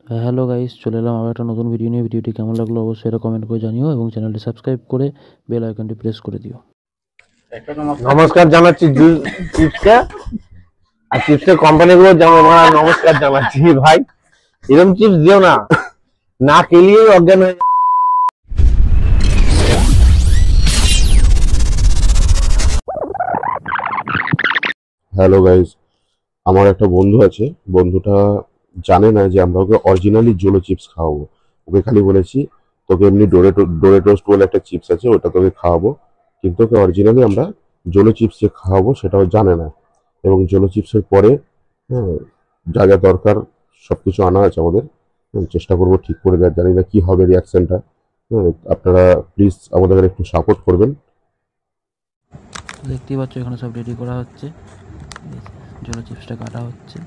Hello guys, চলে এলাম আবার একটা নতুন ভিডিও নিয়ে। ভিডিওটি কেমন লাগলো অবশ্যই এটা কমেন্ট করে জানিও এবং চ্যানেলটি সাবস্ক্রাইব করে বেল আইকনটি প্রেস করে দিও। নমস্কার জানাচ্ছি চিপসকে, আর চিপসের কোম্পানিগুলো যেমন নমস্কার জানাচ্ছি। ভাই এরকম চিপস দিও না, না খেলিয়ে অজ্ঞান হয়ে যায়। হ্যালো গাইজ, আমার একটা বন্ধু আছে। বন্ধুটা জানে না যে আমরা ওকে অরিজিনালি জোলো চিপস খাওয়াবো। ওকে খালি বলেছি তোকে এমনি ডোরেটোস্ট বলে একটা চিপস আছে, ওটা তোকে খাওয়াবো, কিন্তু ওকে অরিজিনালি আমরা জোলো চিপস যে খাওয়াবো সেটাও জানে না। এবং জোলো চিপসের পরে হ্যাঁ, যা যা দরকার সবকিছু আনা আছে আমাদের। চেষ্টা করবো ঠিক করে দেওয়ার, জানি না কি হবে রিয়াকশনটা। আপনারা প্লিজ আমাদের একটু সাপোর্ট করবেন। দেখতেই পাচ্ছ এখানে সব রেডি করা হচ্ছে, জলো চিপসটা কাটা হচ্ছে।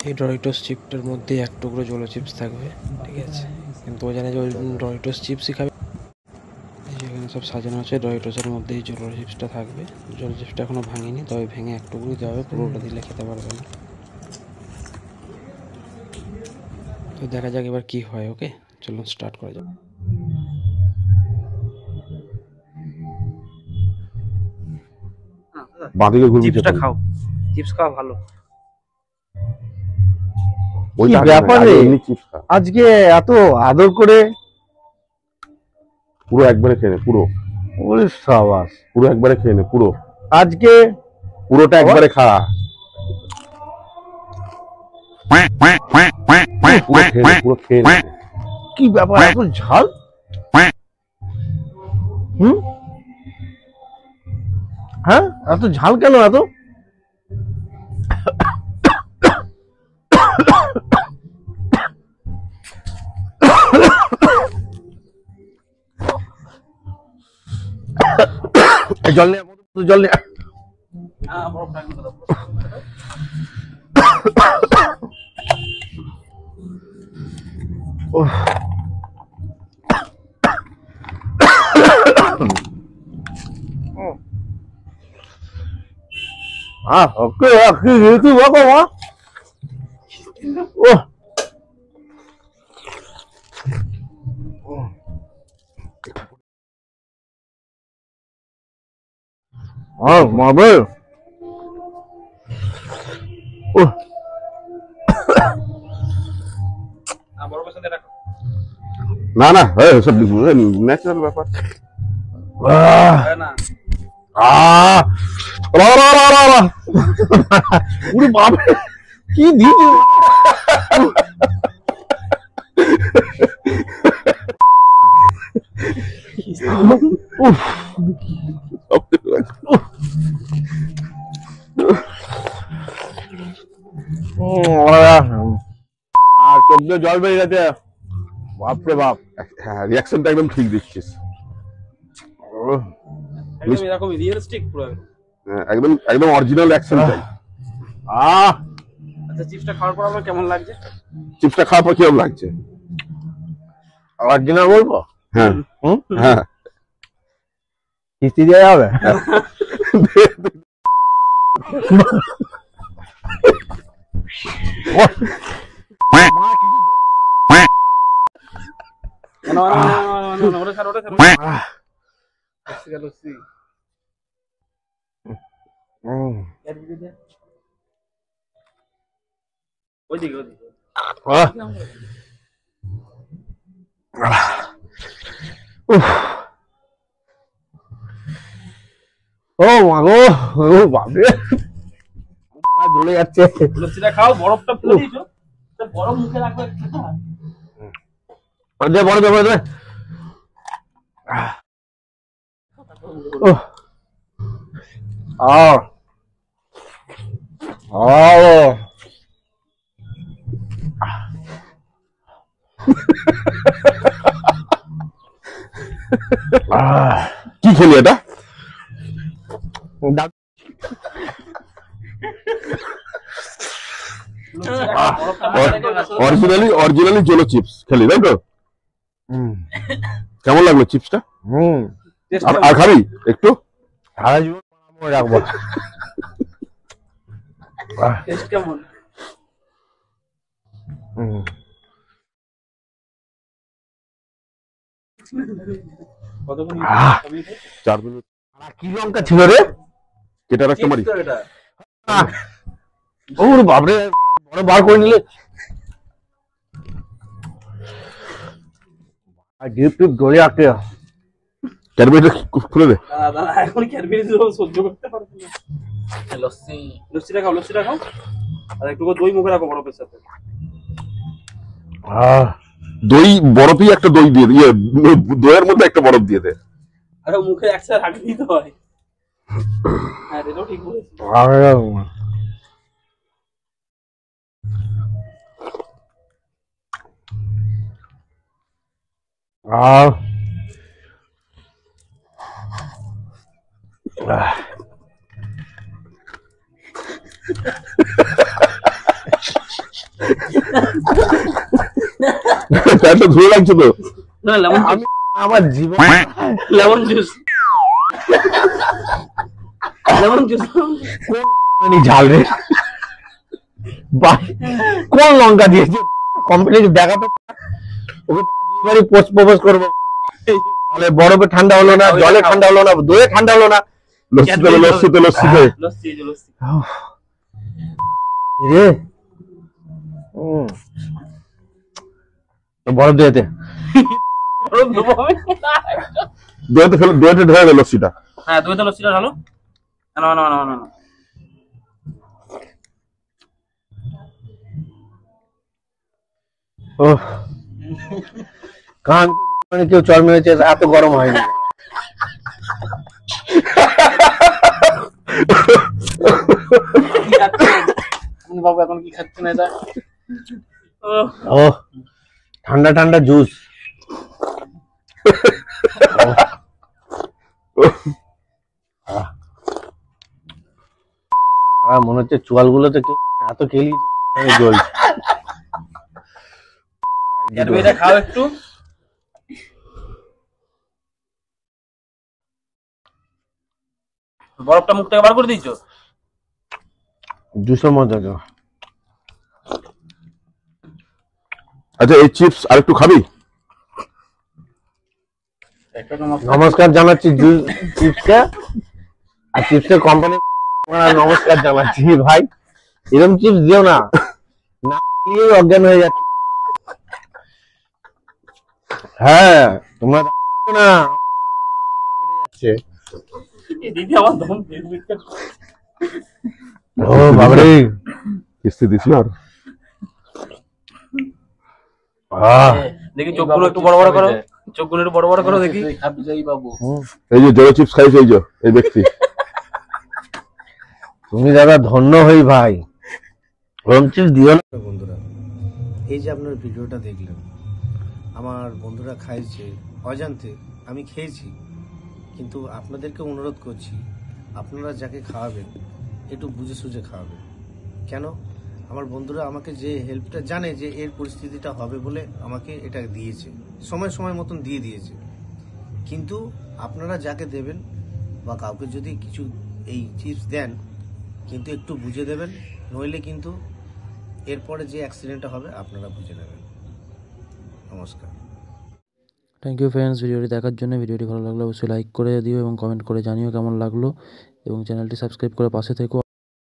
এই ডরিটোস চিপটার মধ্যে এক টুকরো জলো চিপস থাকবে, ঠিক আছে? কিন্তু ও জানে যে ওই ডরিটোস চিপসই খাবে। যেখানে সব সাজানো আছে ডরিটোসের মধ্যে এই জলো চিপসটা থাকবে। জলো চিপসটা এখনো ভাঙিনি, তবে ভেঙে এক টুকরোই দেওয়া হবে, পুরোটা দিলে খেতে পারবে না। তো দেখা যাক এবার কি হয়। ওকে, চলুন স্টার্ট করা যাক। বাঁদিকে ঘুরবি, চিপসটা খাও, চিপস খাওয়া ভালো। কি ব্যাপার রে, আজকে এত আদর করে? পুরো একবারে খেয়ে নে, পুরো। ওরে সাবাস, পুরো একবারে খেয়ে নে, পুরো। আজকে পুরোটা একবারে খা। পুরো খেয়ে নে। কি ব্যাপার, এত ঝাল? হ্যাঁ, এত ঝাল কেন? এত জল নে, জল নে। oke, akhir itu apa mah? Wah, marble. না না, সব ন্যাচারাল ব্যাপার। উরে বাবা, কি দিয়েছে? আর চোখ দিয়ে জল বেরিয়ে গেছে। বাপরে বাপ, হ্যাঁ, রিয়াকশনটা একদম ঠিক দিচ্ছিস। একদম এরকম রিয়েলিস্টিক পুরো। একদম একদম অরিজিনাল অ্যাকশন চাই। আচ্ছা, চিপসটা খাওয়ার পর আমার কেমন লাগছে? চিপসটা খাওয়ার পর কিরকম লাগছে? অরিজিনাল বলবো? হ্যাঁ হ্যাঁ, কিস্তি দেওয়া যাবে? ওইদিকে আহ, উফ। ও মাগো, ও বাপরে, জ্বলে যাচ্ছে। লস্যিটা খাও, বরফটা ফেলে দিয়েছো, তা বরফ মুখে রাখো একটু না। দে বড় দে বড় দে। আহ আহ কি খেলি এটা? লস্যিটা খাও, বরফটা মুখে রেখে গাছে দাও। অরিজিনালি জোলো চিপস খেলি, তাই তো? কেমন লাগলো চিপসটা? Taste আর কেমন? আর খাবি একটু? সারা জীবন মনে রাখবো। Taste কেমন? কতক্ষণ খাবি এটা? 4 মিনিট। কি লঙ্কা ছিল রে? কেটে রাখতে পারি? Chips তো এটা। ওর বাপরে, বড় বার করে নিলে। আর ডিপ টিপ ধরে রাখতে। ক্যাডবেরিটা খুলে দে। দাদা এখন ক্যাডবেরি সহ্য করতে পারবো না। লস্যিটা খাও, লস্যিটা খাও। আর একটু করে দই মুখে রাখো বরফের সাথে। দই বরফই একটা দই দিয়ে দিয়ে দইয়ের মধ্যে একটা বরফ দিয়ে দে। আরে মুখে একসাথে রাখে দিতে হয়। হ্যাঁ, এটাও ঠিক বলেছিস। প্যান্টটা ধুয়ে লাগছে তো। না, লেমন আমি আমার জীবন লেমন জুস। Lemon juice. ঝাল রে ভাই, কোন লঙ্কা দিয়েছে কোম্পানি দেখাতো। ওকে বাড়ি পোস্ট প্রপোজ করবো, তাহলে বরফে ঠান্ডা হলো না, জলে ঠান্ডা হলো না, দইয়ে ঠান্ডা হলো না। লস্যিতে লস্যিতে লস্যিতে লস্যি, এই যে লস্যি। রে বরফ দিয়েতে বরফ দেবো আমি? দইতে ফেলে দইতে ঢেলে দে লস্যিটা। হ্যাঁ, দইতে লস্যিটা ঢালো। না না না না না। ও কান মানে কেউ চল মেরেছে, এত গরম হয়নি। কি খাচ্ছেন? বাবু এখন কি খাচ্ছেন এটা? ও ঠান্ডা ঠান্ডা জুস। মনে হচ্ছে চোয়াল গুলোতে এত খেলি জ্বলছে। ক্যাডবেরিটা খাও একটু। বরফটা মুখ থেকে বার করে দিয়েছো? জুসের মধ্যে তো। আচ্ছা এই চিপস আর একটু খাবি? নমস্কার জানাচ্ছি চিপসকে, আর চিপসের কোম্পানি নমস্কার জানাচ্ছি ভাই। এরকম চিপস দিও না, না খেলেই অজ্ঞান হয়ে যাচ্ছে। হ্যাঁ তোমরা না যাচ্ছে। দিদি আমার দম ফেলবে। ও বাবারে, কিস্তি দিস না আর। দেখি চোখগুলো একটু বড় বড় করো, চোখগুলো একটু বড় বড় করো দেখি। এই যে জল চিপস খাইছে এই যে এই ব্যক্তি। তুমি দাদা ধন্য হই ভাই, ওরকম চিপস দিও না। বন্ধুরা, এই যে আপনার ভিডিওটা দেখলেন, আমার বন্ধুরা খাইছে অজান্তে, আমি খেয়েছি, কিন্তু আপনাদেরকে অনুরোধ করছি আপনারা যাকে খাওয়াবেন একটু বুঝে সুঝে খাওয়াবেন। কেন? আমার বন্ধুরা আমাকে যে হেল্পটা জানে যে এর পরিস্থিতিটা হবে বলে আমাকে এটা দিয়েছে, সময় সময় মতন দিয়ে দিয়েছে। কিন্তু আপনারা যাকে দেবেন বা কাউকে যদি কিছু এই চিপস দেন, কিন্তু একটু বুঝে দেবেন, নইলে কিন্তু এরপরে যে অ্যাক্সিডেন্টটা হবে আপনারা বুঝে নেবেন। নমস্কার। থ্যাংক ইউ ফ্রেন্ডস, ভিডিওটি দেখার জন্য। ভিডিওটি ভালো লাগলে অবশ্যই লাইক করে দিও এবং কমেন্ট করে জানিও কেমন লাগলো, এবং চ্যানেলটি সাবস্ক্রাইব করে পাশে থেকো।